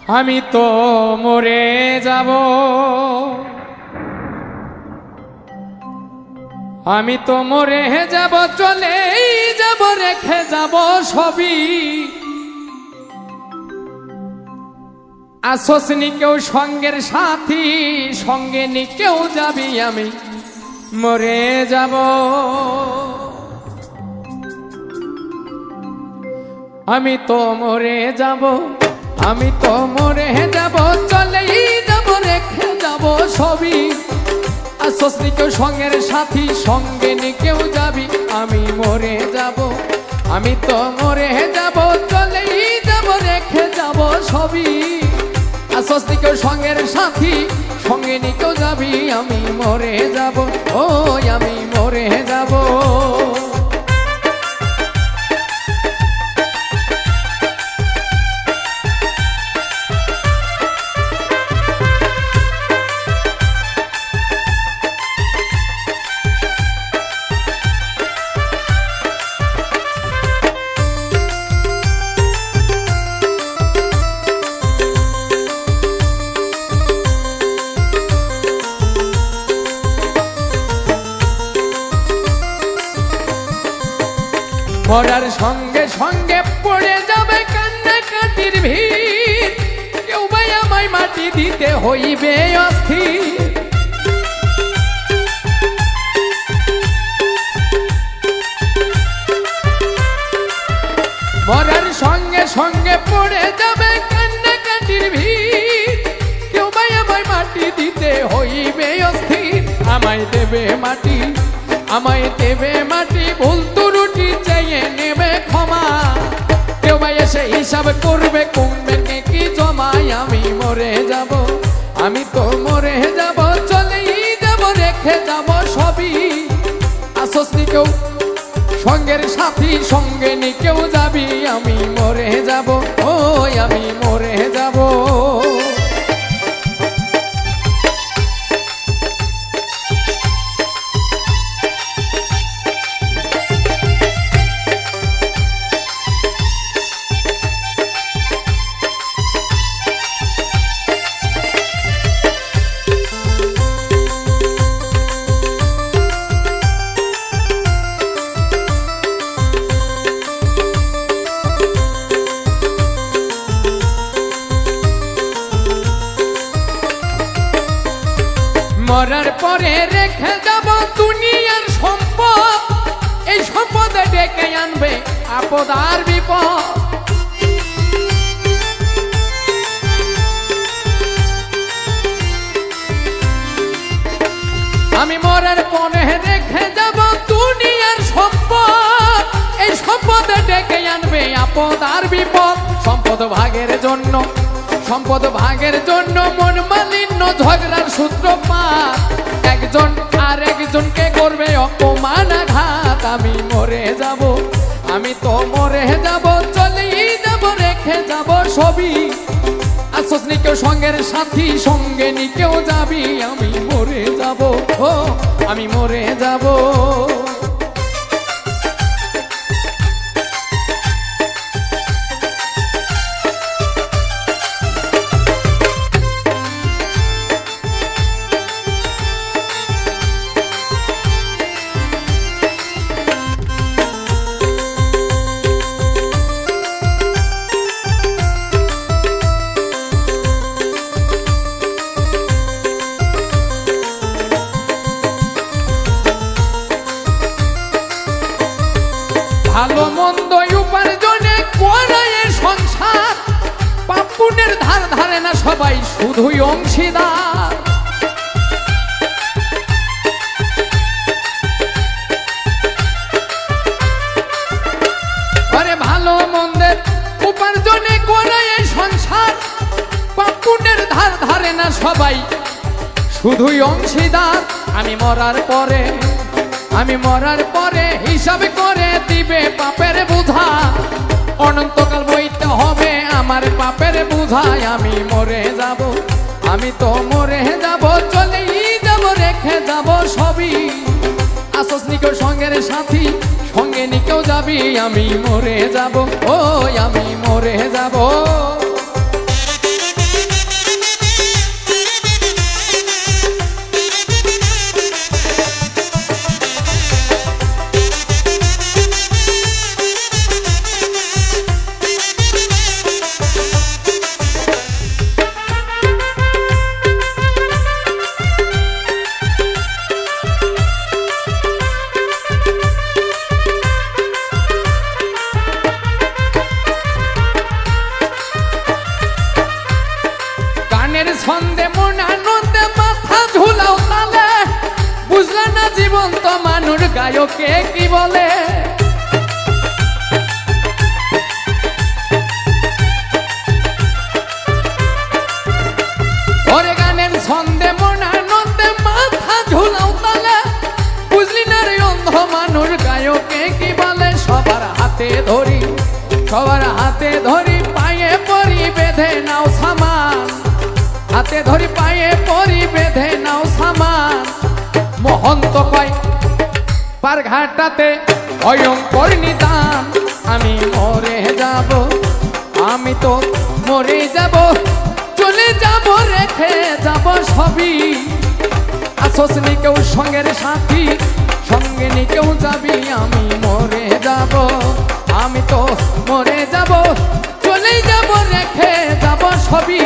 আমি তো মরে যাব, আমি তো মরে যাব, চলেই যাব, রেখে যাব সবই। আসোস নি কেউ সঙ্গের সাথী, সঙ্গে নি কেউ যাবি, আমি মরে যাব। আমি তো মরে যাব, আমি তো মরে যাব, চলেই যাব, রেখে যাব সবই। আসোস নি কেউ সঙ্গের সাথী, সঙ্গে নি কেউ যাবি, আমি মরে যাব। আমি তো মরে যাব, চলেই যাব, রেখে যাব সবই। আসোস নি কেউ সঙ্গের সাথী, সঙ্গে নি কেউ যাবি, আমি মরে যাব, ও আমি মরে যাব। মরার সঙ্গে সঙ্গে পড়ে যাবে কান্নাকাটির ভিড়, কেউ ভাই আমায় মাটি দিতে হইবে অস্থির। মরার সঙ্গে সঙ্গে পড়ে যাবে কান্নাকাটির ভিড়, কেউ ভাই আমায় মাটি দিতে হইবে অস্থির। আমায় দেবে মাটি, আমায় দেবে মাটি, ভুল ত্রুটি চেয়ে নেবে ক্ষমা। কেউ ভাই এসে হিসাব করবে কমবে কি জমায়, আমি মরে যাব, আমি তো মরে যাব, চলেই যাব, রেখে যাব সবই। আসোস নি কেউ সঙ্গের সাথী, সঙ্গে নি কেউ যাবি, আমি মরে যাব, ও আমি মরে যাব। মরার পরে রেখে যাব দুনিয়ার সম্পদ, এই সম্পদে ডেকে আনবে আপদ আর বিপদ। আমি মরার পরে রেখে যাব দুনিয়ার সম্পদ, এই সম্পদে ডেকে আনবে আপদ আর বিপদ। সম্পদ ভাগের জন্য, সম্পদ ভাগের জন্য মন মালিন্য, ঝগড়ার সূত্রপাত, একজন আর একজনকে করবে অপমান আঘাত। আমি মরে যাব, আমি তো মরে যাব, চলেই যাব, রেখে যাব সবই। আসোস নি কেউ সঙ্গের সাথী, সঙ্গে নি কেউ যাবি, আমি মরে যাব, ও আমি মরে যাব। ভালো মন্দ উপার্জনে করায় সংসার, পাপ পুণ্যের ধার ধারে না সবাই, শুধুই অংশীদার। আরে ভালো মন্দের উপার্জনে করায় সংসার, পাপ পুণ্যের ধার ধারে না সবাই, শুধুই অংশীদার। আমি মরার পরে, আমি মরার পরে হিসাব করে দিবে পাপের বোঝা, অনন্তকাল বইতে হবে আমার পাপের বোঝায়। আমি মরে যাব, আমি তো মরে যাব, চলেই যাব, রেখে যাব সবই। আসোস নি কেউ সঙ্গের সাথী, সঙ্গে নি কেউ যাবি, আমি মরে যাব, ও আমি মরে যাব। হাতে ধরি, সবার হাতে ধরি, পায়ে পরি বেঁধে নাও সামান, হাতে ধরি পায়ে পরি বেঁধে নাও সামান। মহন্ত কয় পার ঘাটাতে ভয়ঙ্কর নিদান, আমি মরে যাব, আমি তো মরে যাব, চলে যাব রেখে যাব সবই। আসোস নি কেউ সঙ্গের সাথী, সঙ্গে নি কেউ যাবি, আমি মরে যাব, আমি তো মরে যাব, চলে যাব রেখে যাব সবই।